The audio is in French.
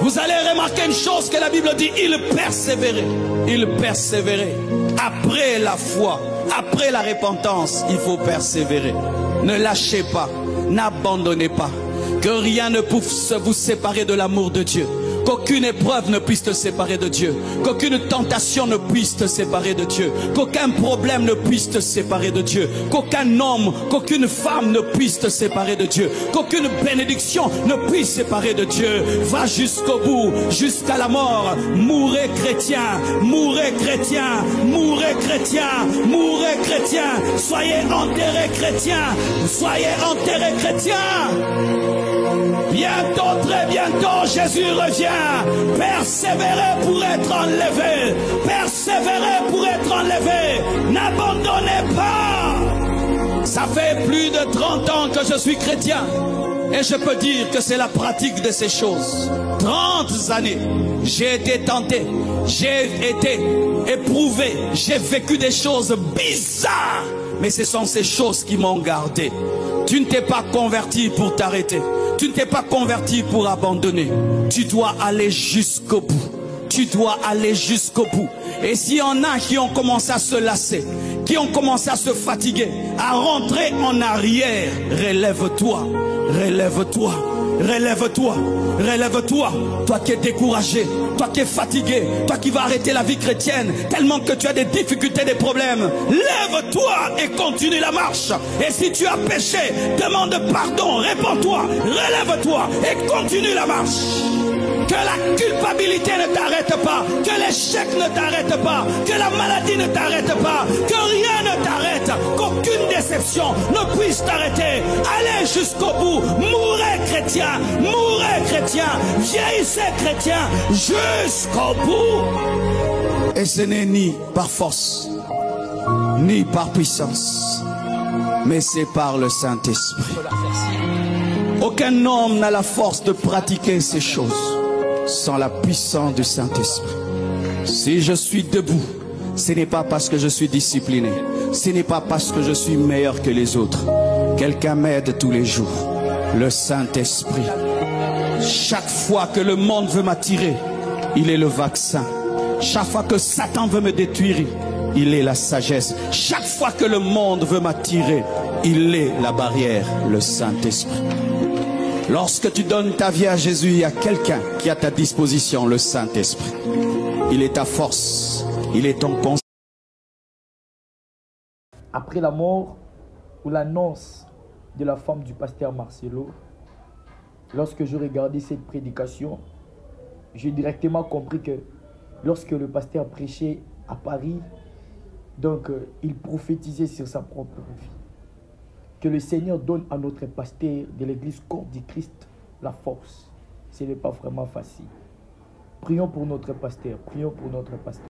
Vous allez remarquer une chose que la Bible dit, il persévérait. Il persévérait. Après la foi, après la repentance, il faut persévérer. Ne lâchez pas, n'abandonnez pas. Que rien ne puisse vous séparer de l'amour de Dieu. Qu'aucune épreuve ne puisse te séparer de Dieu. Qu'aucune tentation ne puisse te séparer de Dieu. Qu'aucun problème ne puisse te séparer de Dieu. Qu'aucun homme, qu'aucune femme ne puisse te séparer de Dieu. Qu'aucune bénédiction ne puisse séparer de Dieu. Va jusqu'au bout, jusqu'à la mort. Mourez chrétien, mourez chrétien, mourez chrétien, mourez chrétien. Soyez enterrés chrétiens, soyez enterrés chrétiens. Bientôt, très bientôt, Jésus revient. Persévérez pour être enlevé. Persévérez pour être enlevé. N'abandonnez pas. Ça fait plus de 30 ans que je suis chrétien. Et je peux dire que c'est la pratique de ces choses. 30 années, j'ai été tenté, j'ai été éprouvé, j'ai vécu des choses bizarres. Mais ce sont ces choses qui m'ont gardé. Tu ne t'es pas converti pour t'arrêter. Tu ne t'es pas converti pour abandonner. Tu dois aller jusqu'au bout. Tu dois aller jusqu'au bout. Et s'il y en a qui ont commencé à se lasser, qui ont commencé à se fatiguer, à rentrer en arrière, relève-toi, relève-toi, relève-toi, relève-toi. Toi qui es découragé, toi qui es fatigué, toi qui vas arrêter la vie chrétienne, tellement que tu as des difficultés, des problèmes. Lève-toi et continue la marche. Et si tu as péché, demande pardon, répands-toi, relève-toi et continue la marche. Que la culpabilité ne t'arrête pas, que l'échec ne t'arrête pas, que la maladie ne t'arrête pas, que rien ne t'arrête, qu'aucune déception ne puisse t'arrêter. Allez jusqu'au bout, mourez chrétien, vieillissez chrétien, jusqu'au bout. Et ce n'est ni par force, ni par puissance, mais c'est par le Saint-Esprit. Aucun homme n'a la force de pratiquer ces choses sans la puissance du Saint-Esprit. Si je suis debout, ce n'est pas parce que je suis discipliné. Ce n'est pas parce que je suis meilleur que les autres. Quelqu'un m'aide tous les jours. Le Saint-Esprit. Chaque fois que le monde veut m'attirer, il est le vaccin. Chaque fois que Satan veut me détruire, il est la sagesse. Chaque fois que le monde veut m'attirer, il est la barrière, le Saint-Esprit. Lorsque tu donnes ta vie à Jésus, il y a quelqu'un qui est à ta disposition, le Saint-Esprit. Il est ta force, il est ton conseil. Après la mort ou l'annonce de la femme du pasteur Marcelo, lorsque je regardais cette prédication, j'ai directement compris que lorsque le pasteur prêchait à Paris, donc il prophétisait sur sa propre vie. Que le Seigneur donne à notre pasteur de l'église corps du Christ la force. Ce n'est pas vraiment facile. Prions pour notre pasteur. Prions pour notre pasteur.